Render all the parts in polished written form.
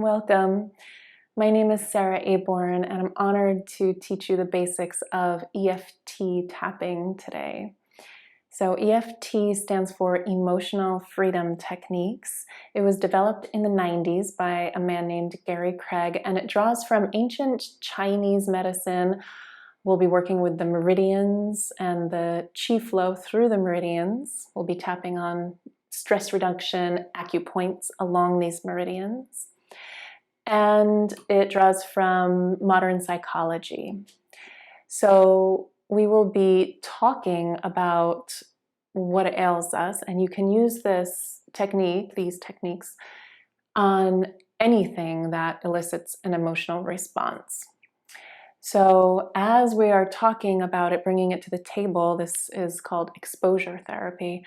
Welcome. My name is Sarah Aborn, and I'm honored to teach you the basics of EFT tapping today. So EFT stands for Emotional Freedom Techniques. It was developed in the 90s by a man named Gary Craig, and it draws from ancient Chinese medicine. We'll be working with the meridians and the chi flow through the meridians. We'll be tapping on stress reduction acupoints along these meridians. And it draws from modern psychology. So we will be talking about what ails us, and you can use these techniques, on anything that elicits an emotional response. So as we are talking about it, bringing it to the table, this is called exposure therapy.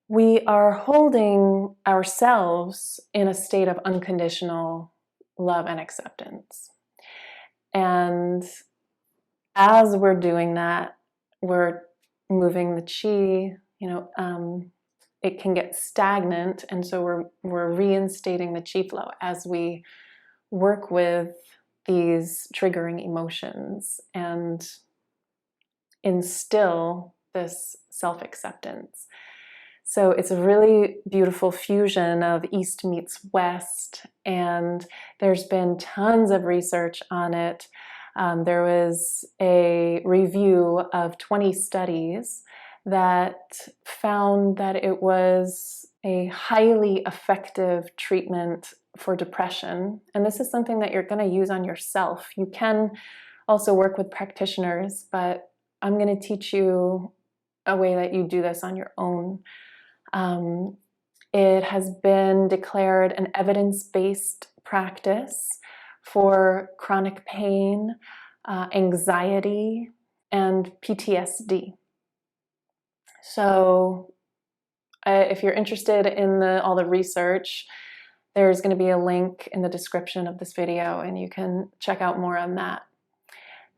We are holding ourselves in a state of unconditional love and acceptance. And as we're doing that, we're moving the chi, it can get stagnant. And so we're reinstating the chi flow as we work with these triggering emotions and instill this self-acceptance. So it's a really beautiful fusion of East meets West, and there's been tons of research on it. There was a review of 20 studies that found that it was a highly effective treatment for depression. And this is something that you're going to use on yourself. You can also work with practitioners, but I'm going to teach you a way that you do this on your own. It has been declared an evidence-based practice for chronic pain, anxiety, and PTSD. So if you're interested in all the research, there's going to be a link in the description of this video, and you can check out more on that.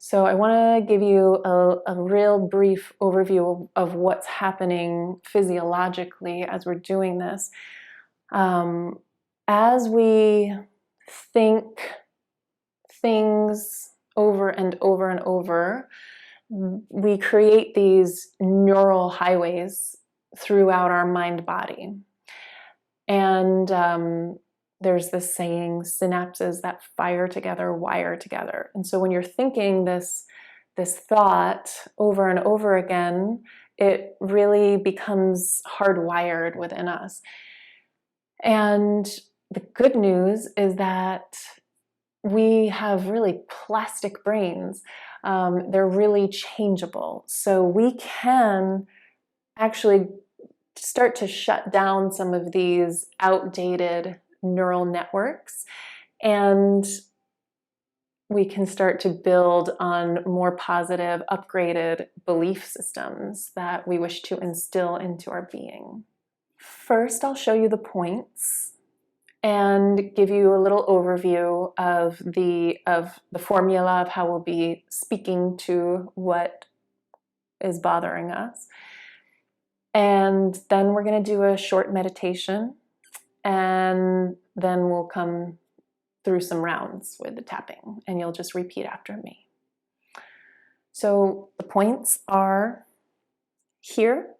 So I want to give you a real brief overview of what's happening physiologically as we're doing this. As we think things over and over and over, we create these neural highways throughout our mind-body. And there's this saying, synapses that fire together, wire together. And so when you're thinking this thought over and over again, it really becomes hardwired within us. And the good news is that we have really plastic brains. They're really changeable. So we can actually start to shut down some of these outdated neural networks, and we can start to build on more positive, upgraded belief systems that we wish to instill into our being. First, I'll show you the points and give you a little overview of the formula of how we'll be speaking to what is bothering us. And then we're going to do a short meditation, and then we'll come through some rounds with the tapping, and you'll just repeat after me. So the points are here,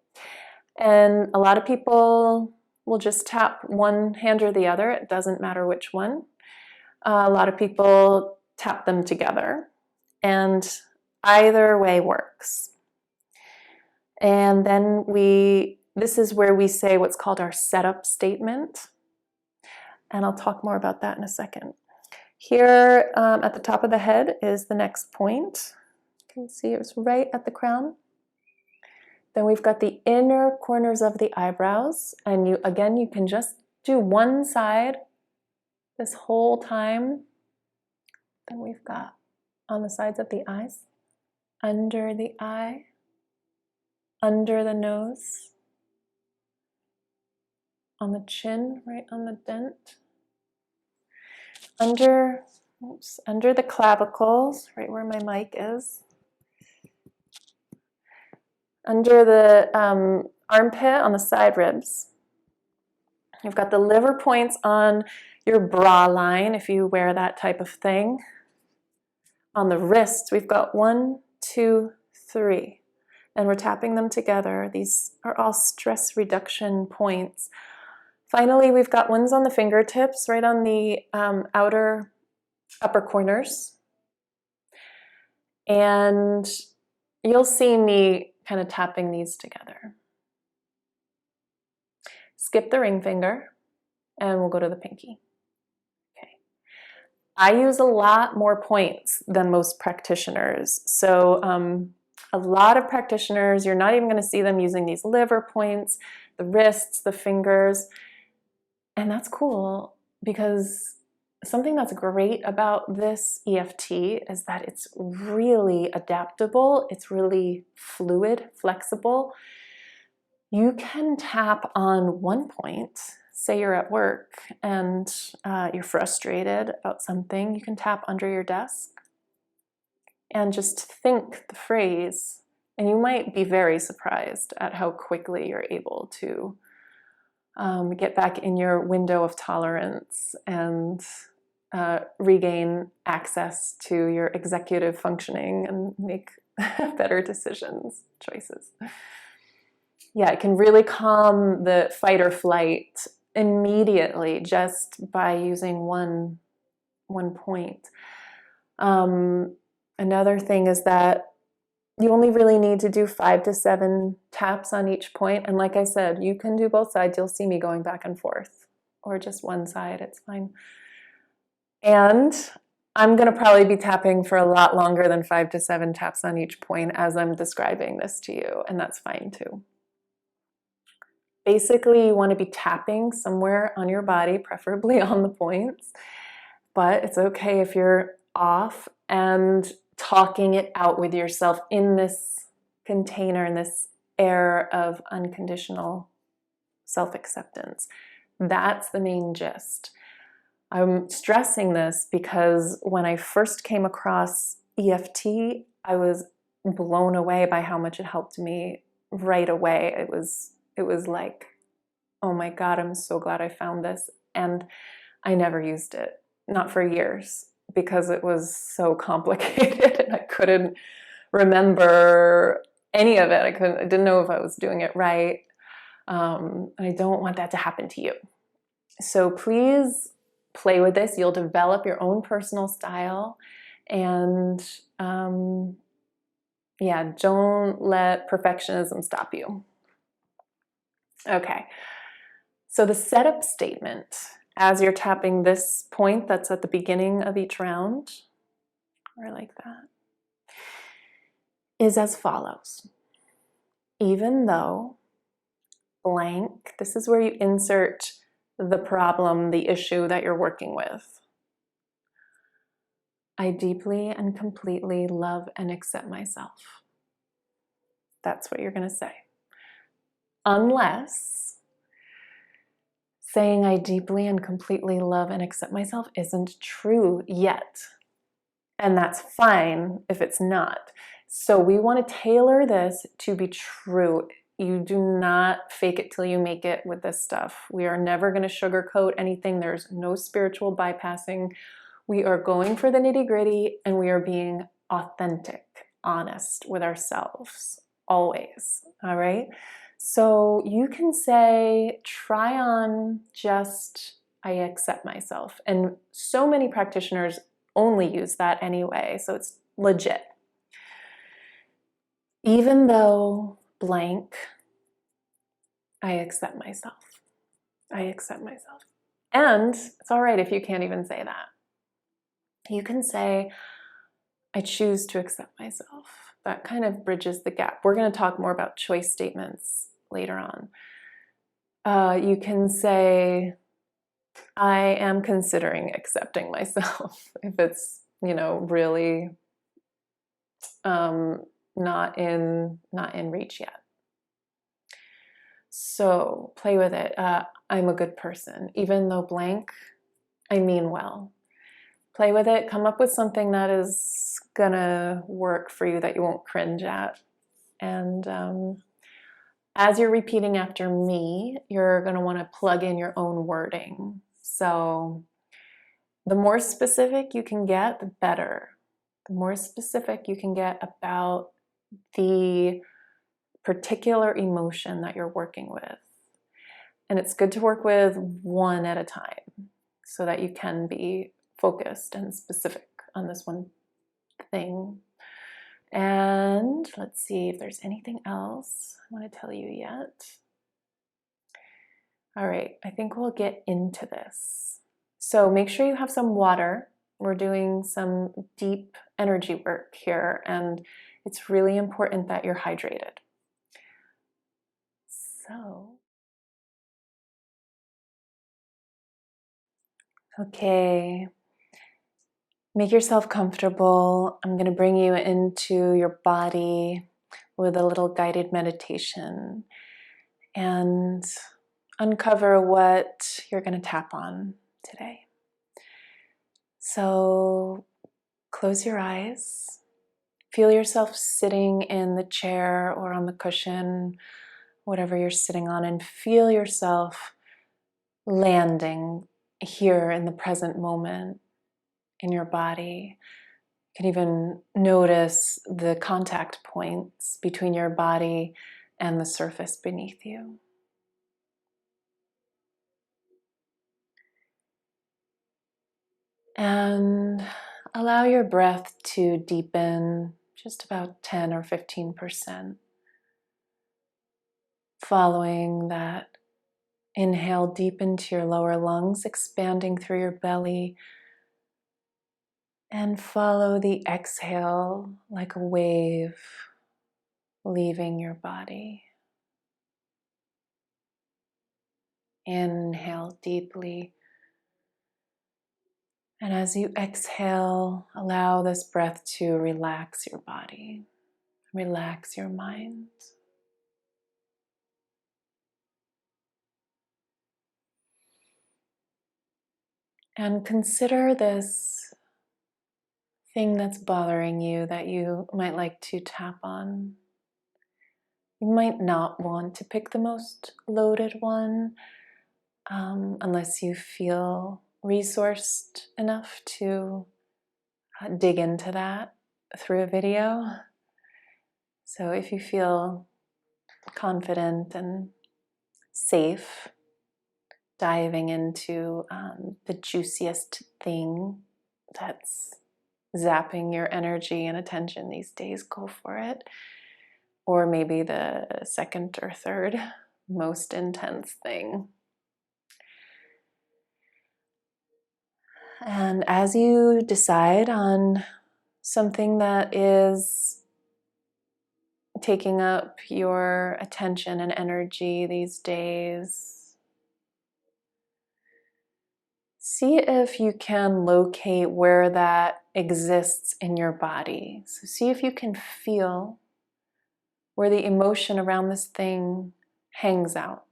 and a lot of people will just tap one hand or the other. It doesn't matter which one. A lot of people tap them together, and either way works. And then this is where we say what's called our setup statement. And I'll talk more about that in a second. Here at the top of the head is the next point. You can see it's right at the crown. Then we've got the inner corners of the eyebrows. And you can just do one side this whole time. Then we've got on the sides of the eyes, under the eye, under the nose, on the chin, right on the dent, under the clavicles, right where my mic is, under the armpit on the side ribs. You've got the liver points on your bra line if you wear that type of thing. On the wrists, we've got 1, 2, 3, and we're tapping them together. These are all stress reduction points. Finally, we've got ones on the fingertips, right on the outer upper corners. And you'll see me kind of tapping these together. Skip the ring finger, and we'll go to the pinky. Okay. I use a lot more points than most practitioners. So a lot of practitioners, you're not even going to see them using these liver points, the wrists, the fingers. And that's cool, because something that's great about this EFT is that it's really adaptable. It's really fluid, flexible. You can tap on one point. Say you're at work and you're frustrated about something. You can tap under your desk and just think the phrase. And you might be very surprised at how quickly you're able to get back in your window of tolerance and regain access to your executive functioning and make better choices. Yeah, it can really calm the fight or flight immediately just by using one point. Another thing is that you only really need to do 5 to 7 taps on each point. And like I said, you can do both sides. You'll see me going back and forth, or just one side, it's fine. And I'm going to probably be tapping for a lot longer than 5 to 7 taps on each point as I'm describing this to you, and that's fine too. Basically, you want to be tapping somewhere on your body, preferably on the points, but it's okay if you're off, and talking it out with yourself in this container, in this air of unconditional self-acceptance. That's the main gist. I'm stressing this because when I first came across EFT, I was blown away by how much it helped me right away. It was like, oh my God, I'm so glad I found this. And I never used it, not for years, because it was so complicated and I couldn't remember any of it. I didn't know if I was doing it right. And I don't want that to happen to you. So please play with this. You'll develop your own personal style, and yeah, don't let perfectionism stop you. Okay, so the setup statement as you're tapping this point that's at the beginning of each round, or like that, is as follows. Even though blank, this is where you insert the problem, the issue that you're working with. I deeply and completely love and accept myself. That's what you're going to say. Unless saying I deeply and completely love and accept myself isn't true yet. And that's fine if it's not. So we want to tailor this to be true. You do not fake it till you make it with this stuff. We are never going to sugarcoat anything. There's no spiritual bypassing. We are going for the nitty-gritty, and we are being authentic, honest with ourselves, always. All right? So you can say, try on just, I accept myself. And so many practitioners only use that anyway, so it's legit. Even though blank, I accept myself. I accept myself. And it's all right if you can't even say that. You can say, I choose to accept myself. That kind of bridges the gap. We're going to talk more about choice statements later on. You can say, I am considering accepting myself if it's, really not in reach yet. So play with it. I'm a good person. Even though blank, I mean well. Play with it. Come up with something that is gonna work for you that you won't cringe at. And as you're repeating after me, you're gonna want to plug in your own wording. So The more specific you can get, the better. The more specific you can get about the particular emotion that you're working with. And it's good to work with one at a time so that you can be focused and specific on this one thing. And let's see if there's anything else I want to tell you yet. All right, I think we'll get into this. So make sure you have some water. We're doing some deep energy work here, and it's really important that you're hydrated. So, okay, make yourself comfortable. I'm going to bring you into your body with a little guided meditation and uncover what you're going to tap on today. So close your eyes. Feel yourself sitting in the chair or on the cushion, whatever you're sitting on, and feel yourself landing here in the present moment in your body. You can even notice the contact points between your body and the surface beneath you. And allow your breath to deepen just about 10 or 15%. Following that inhale deep into your lower lungs, expanding through your belly. And follow the exhale like a wave leaving your body. Inhale deeply. And as you exhale, allow this breath to relax your body, relax your mind. And consider this thing that's bothering you that you might like to tap on. You might not want to pick the most loaded one unless you feel resourced enough to dig into that through a video. So if you feel confident and safe diving into the juiciest thing that's zapping your energy and attention these days, go for it. Or maybe the second or third most intense thing. And as you decide on something that is taking up your attention and energy these days, see if you can locate where that exists in your body. So see if you can feel where the emotion around this thing hangs out.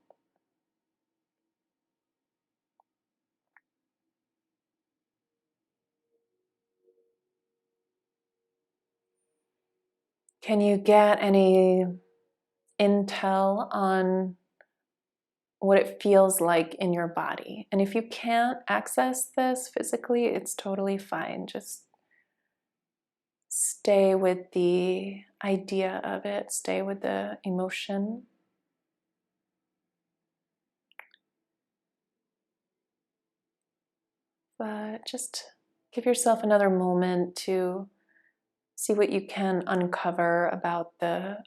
Can you get any intel on what it feels like in your body? And if you can't access this physically, it's totally fine. Just stay with the idea of it, stay with the emotion. But just give yourself another moment to see what you can uncover about the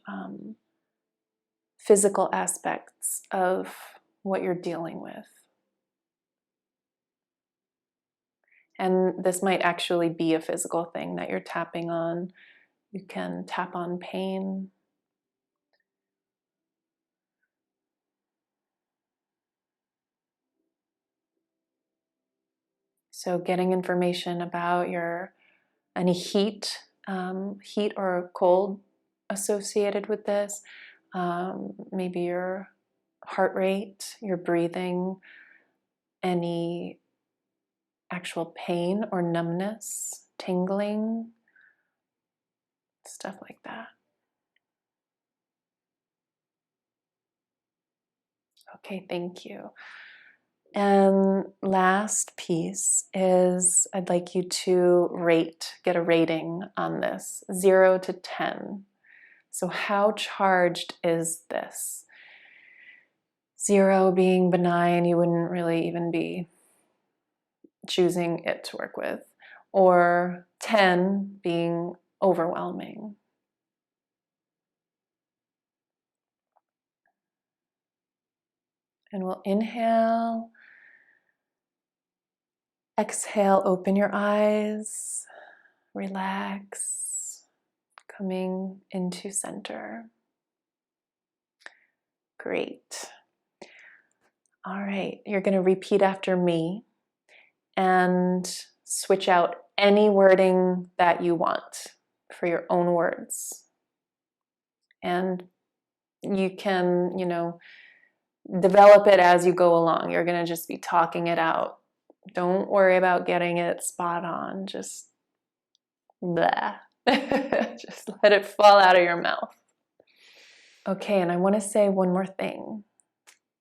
physical aspects of what you're dealing with. And this might actually be a physical thing that you're tapping on. You can tap on pain. So getting information about any heat or cold associated with this, maybe your heart rate, your breathing, any actual pain or numbness, tingling, stuff like that. Okay, thank you. And last piece is I'd like you to get a rating on this, 0 to 10. So how charged is this? 0 being benign, you wouldn't really even be choosing it to work with, or 10 being overwhelming. And we'll inhale, exhale, open your eyes, relax, coming into center. Great. All right, you're going to repeat after me and switch out any wording that you want for your own words. And you can, develop it as you go along. You're going to just be talking it out. Don't worry about getting it spot on. Just blah. Just let it fall out of your mouth. Okay, and I want to say one more thing.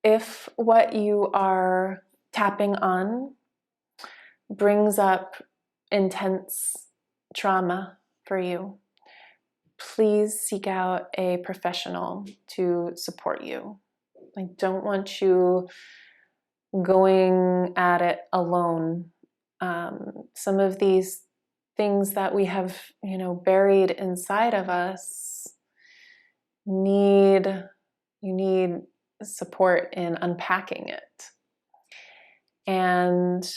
If what you are tapping on brings up intense trauma for you, please seek out a professional to support you. I don't want you going at it alone. Some of these things that we have, buried inside of us, you need support in unpacking it. And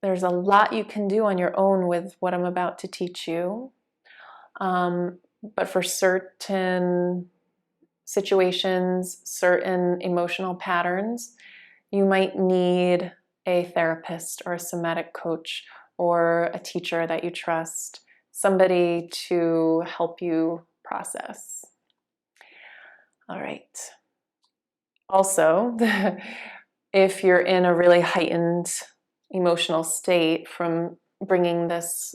there's a lot you can do on your own with what I'm about to teach you. But for certain situations, certain emotional patterns, you might need a therapist or a somatic coach or a teacher that you trust, somebody to help you process. All right. Also, if you're in a really heightened emotional state from bringing these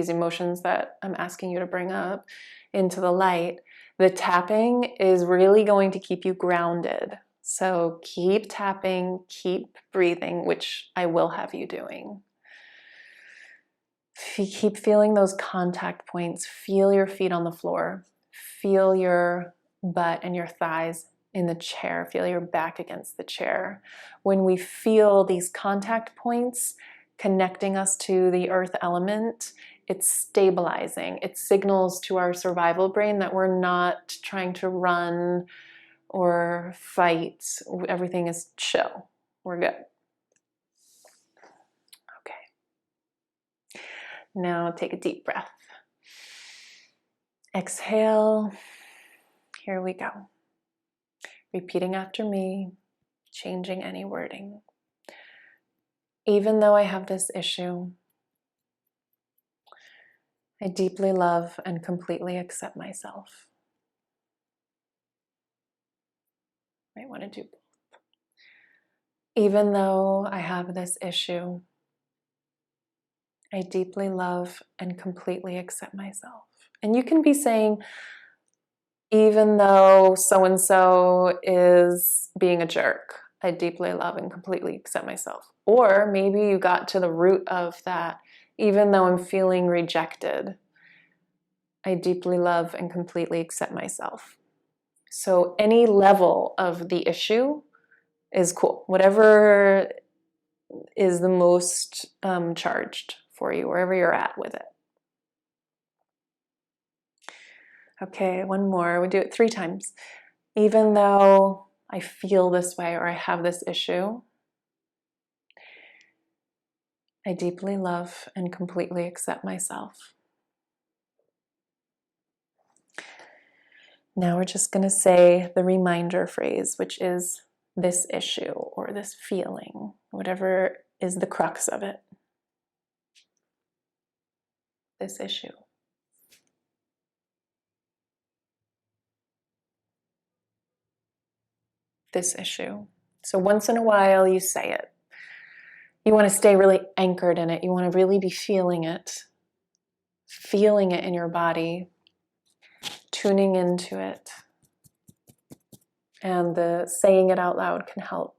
emotions that I'm asking you to bring up into the light, the tapping is really going to keep you grounded. So keep tapping, keep breathing, which I will have you doing. Keep feeling those contact points. Feel your feet on the floor. Feel your butt and your thighs in the chair. Feel your back against the chair. When we feel these contact points connecting us to the earth element, it's stabilizing. It signals to our survival brain that we're not trying to run or fight. Everything is chill. We're good. Okay. Now take a deep breath. Exhale. Here we go. Repeating after me, changing any wording. Even though I have this issue, I deeply love and completely accept myself. Might want to do both. Even though I have this issue, I deeply love and completely accept myself. And you can be saying, even though so-and-so is being a jerk, I deeply love and completely accept myself. Or maybe you got to the root of that. Even though I'm feeling rejected, I deeply love and completely accept myself. So any level of the issue is cool. Whatever is the most charged for you, wherever you're at with it. Okay, one more. We do it 3 times. Even though I feel this way or I have this issue, I deeply love and completely accept myself. Now we're just going to say the reminder phrase, which is this issue or this feeling, whatever is the crux of it. This issue. This issue. So once in a while you say it. You want to stay really anchored in it. You want to really be feeling it in your body, tuning into it. And the saying it out loud can help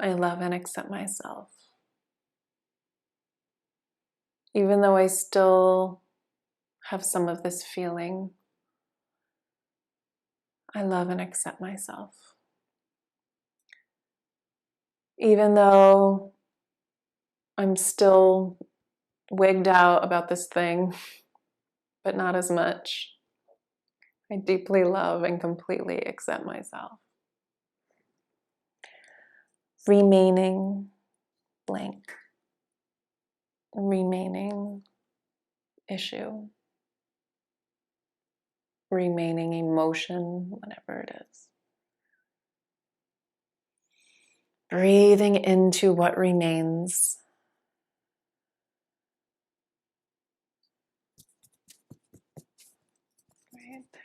I love and accept myself. Even though I still have some of this feeling, I love and accept myself. Even though I'm still wigged out about this thing, but not as much, I deeply love and completely accept myself. Remaining blank. Remaining issue. Remaining emotion, whatever it is. Breathing into what remains. Right there.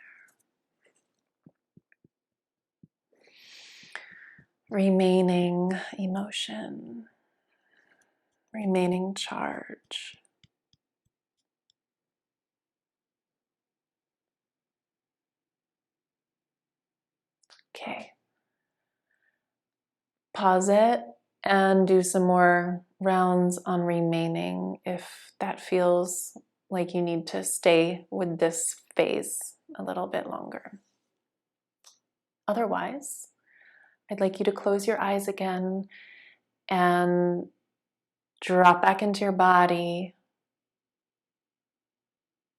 Remaining emotion. Remaining charge. Okay. Pause it and do some more rounds on remaining if that feels like you need to stay with this phase a little bit longer. Otherwise, I'd like you to close your eyes again and drop back into your body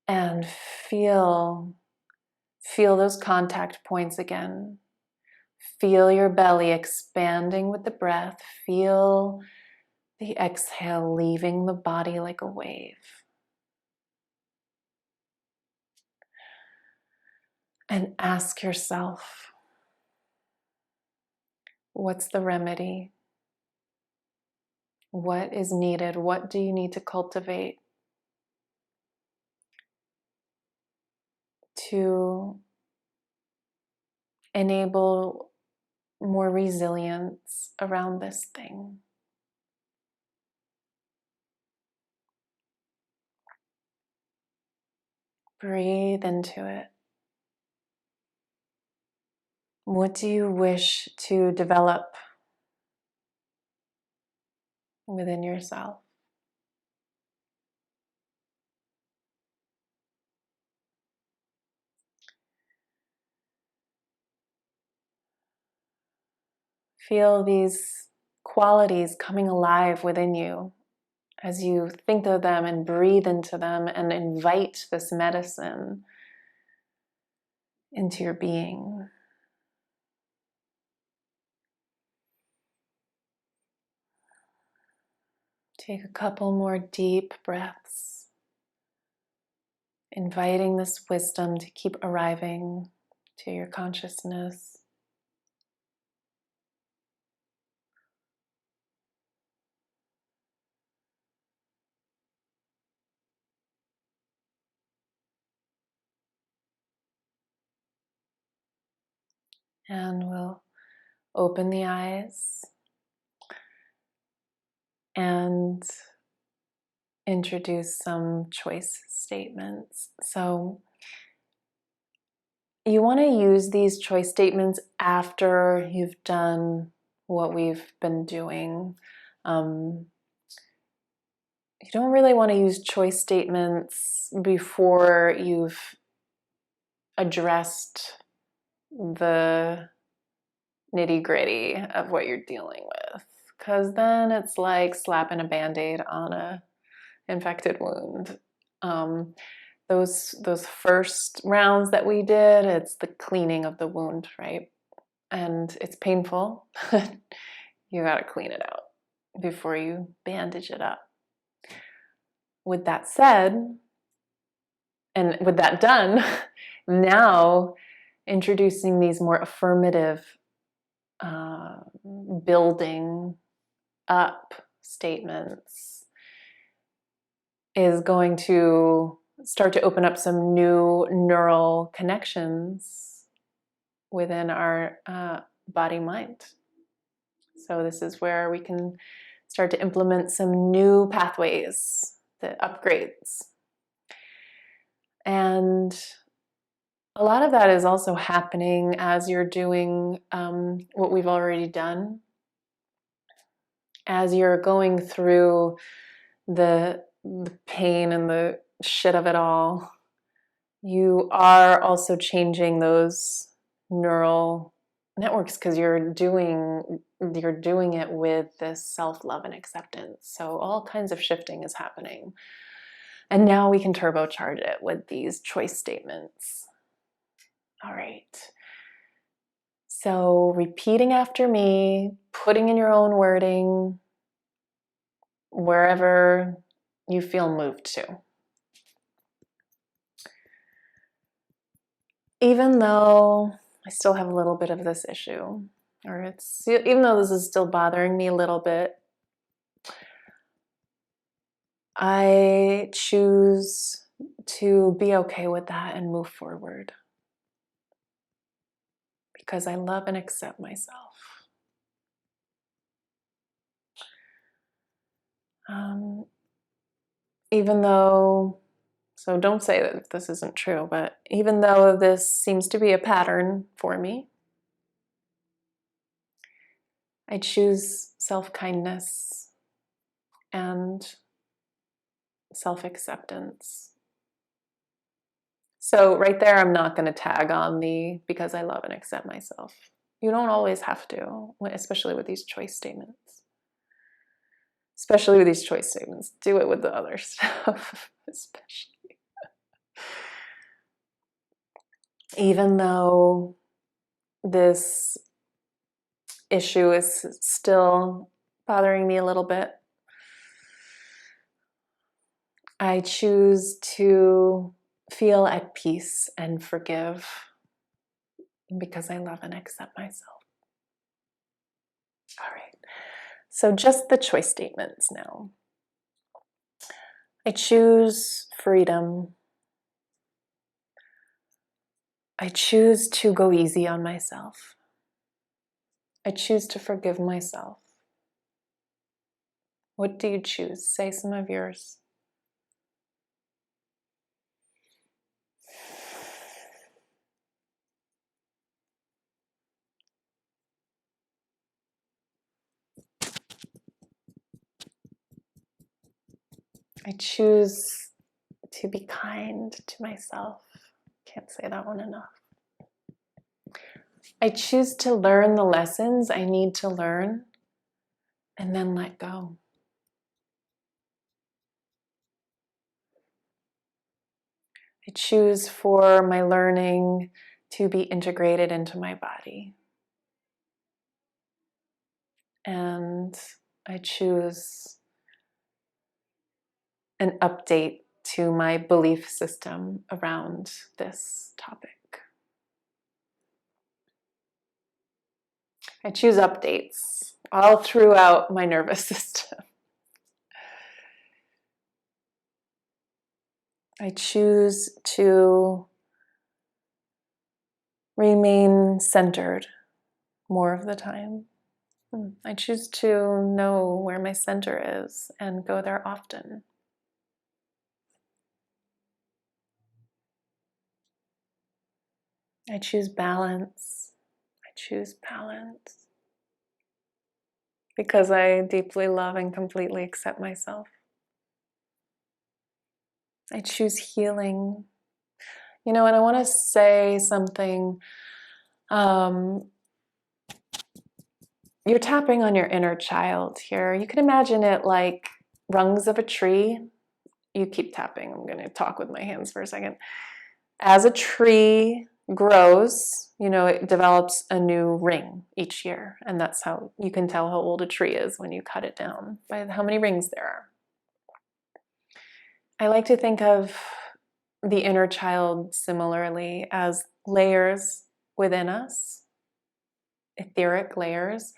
and feel those contact points again. Feel your belly expanding with the breath. Feel the exhale leaving the body like a wave. And ask yourself, what's the remedy? What is needed? What do you need to cultivate to enable more resilience around this thing? Breathe into it. What do you wish to develop within yourself? Feel these qualities coming alive within you as you think of them and breathe into them and invite this medicine into your being. Take a couple more deep breaths, inviting this wisdom to keep arriving to your consciousness. And we'll open the eyes and introduce some choice statements. So you want to use these choice statements after you've done what we've been doing. You don't really want to use choice statements before you've addressed the nitty-gritty of what you're dealing with, because then it's like slapping a band-aid on a infected wound. Those first rounds that we did, it's the cleaning of the wound, right? And it's painful. You got to clean it out before you bandage it up. With that said, and with that done, now introducing these more affirmative, building up statements is going to start to open up some new neural connections within our body-mind. So this is where we can start to implement some new pathways, the upgrades. And a lot of that is also happening as you're doing what we've already done. as you're going through the pain and the shit of it all, you are also changing those neural networks because you're doing it with this self-love and acceptance. So all kinds of shifting is happening. And now we can turbocharge it with these choice statements. All right. So repeating after me, putting in your own wording wherever you feel moved to. Even though I still have a little bit of this issue, or even though this is still bothering me a little bit, I choose to be okay with that and move forward because I love and accept myself. Even though, so don't say that this isn't true, but even though this seems to be a pattern for me, I choose self-kindness and self-acceptance. So right there, I'm not going to tag on the because I love and accept myself. You don't always have to, especially with these choice statements. Especially with these choice statements. Do it with the other stuff, especially. Even though this issue is still bothering me a little bit, I choose to feel at peace and forgive because I love and accept myself. All right. So just the choice statements now. I choose freedom. I choose to go easy on myself. I choose to forgive myself. What do you choose? Say some of yours. I choose to be kind to myself. Can't say that one enough. I choose to learn the lessons I need to learn and then let go. I choose for my learning to be integrated into my body. And I choose an update to my belief system around this topic. I choose updates all throughout my nervous system. I choose to remain centered more of the time. I choose to know where my center is and go there often. I choose balance. I choose balance because I deeply love and completely accept myself. I choose healing. You know, and I want to say something. You're tapping on your inner child here. You can imagine it like rungs of a tree. You keep tapping. I'm going to talk with my hands for a second. As a tree grows, you know, it develops a new ring each year. And that's how you can tell how old a tree is when you cut it down, by how many rings there are. I like to think of the inner child similarly as layers within us, etheric layers,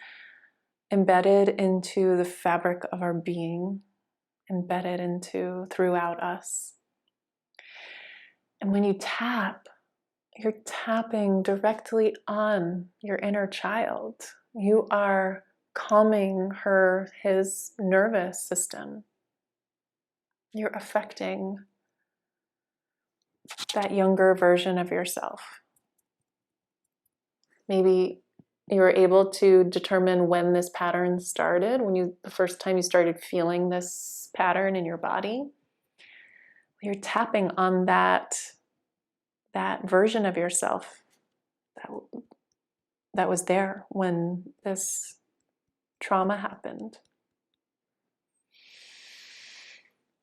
embedded into the fabric of our being, embedded into throughout us. And when you tap, you're tapping directly on your inner child. You are calming his nervous system. You're affecting that younger version of yourself. Maybe you were able to determine when this pattern started, the first time you started feeling this pattern in your body. You're tapping on that version of yourself that was there when this trauma happened.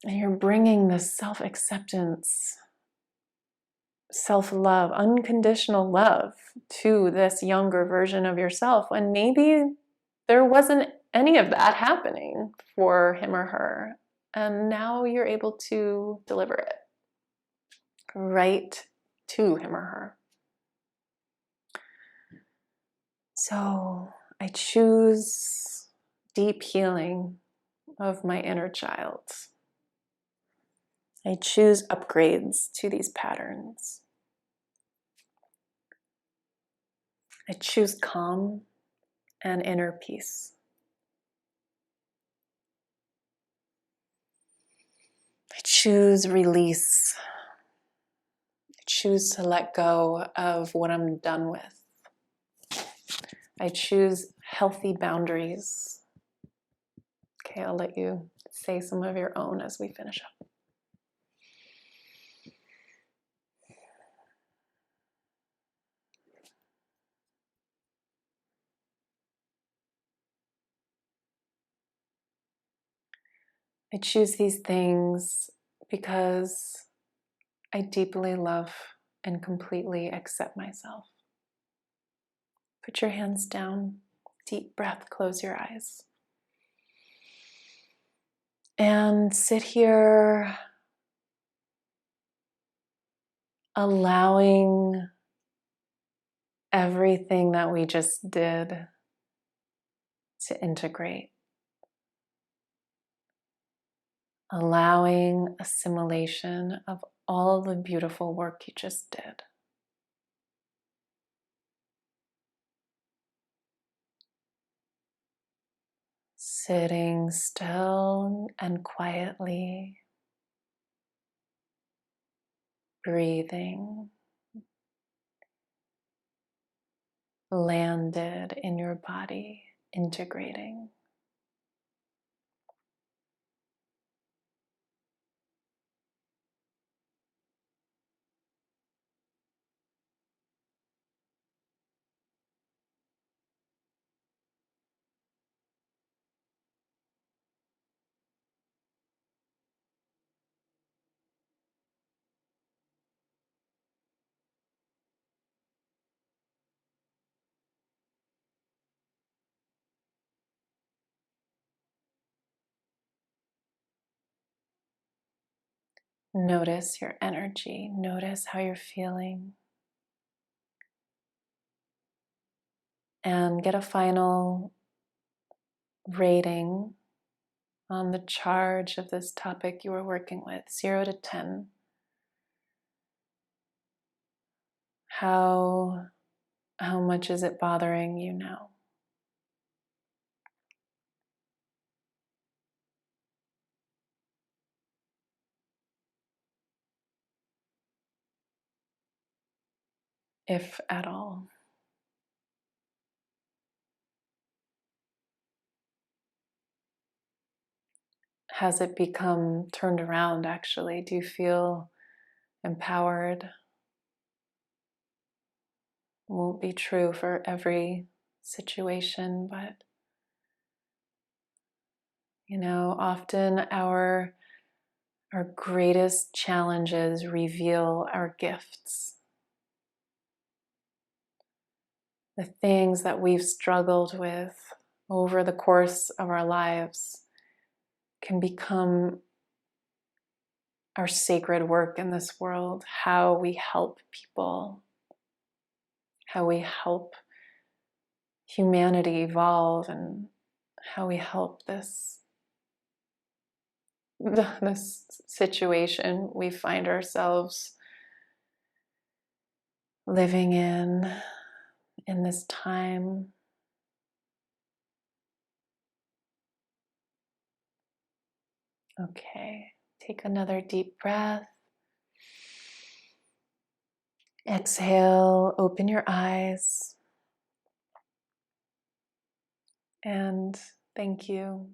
And you're bringing this self-acceptance, self-love, unconditional love to this younger version of yourself. And maybe there wasn't any of that happening for him or her. And now you're able to deliver it right to him or her. So I choose deep healing of my inner child. I choose upgrades to these patterns. I choose calm and inner peace. I choose release. I choose to let go of what I'm done with. I choose healthy boundaries. Okay, I'll let you say some of your own as we finish up. I choose these things because I deeply love and completely accept myself. Put your hands down, deep breath, close your eyes. And sit here allowing everything that we just did to integrate. Allowing assimilation of all the beautiful work you just did. Sitting still and quietly, breathing, landed in your body, integrating. Notice your energy. Notice how you're feeling. And get a final rating on the charge of this topic you were working with, 0 to 10. How much is it bothering you now? If at all. Has it become turned around actually? Do you feel empowered? Won't be true for every situation, but often our greatest challenges reveal our gifts. The things that we've struggled with over the course of our lives can become our sacred work in this world, how we help people, how we help humanity evolve, and how we help this situation we find ourselves living in this time. Okay, take another deep breath. Exhale, open your eyes. And thank you.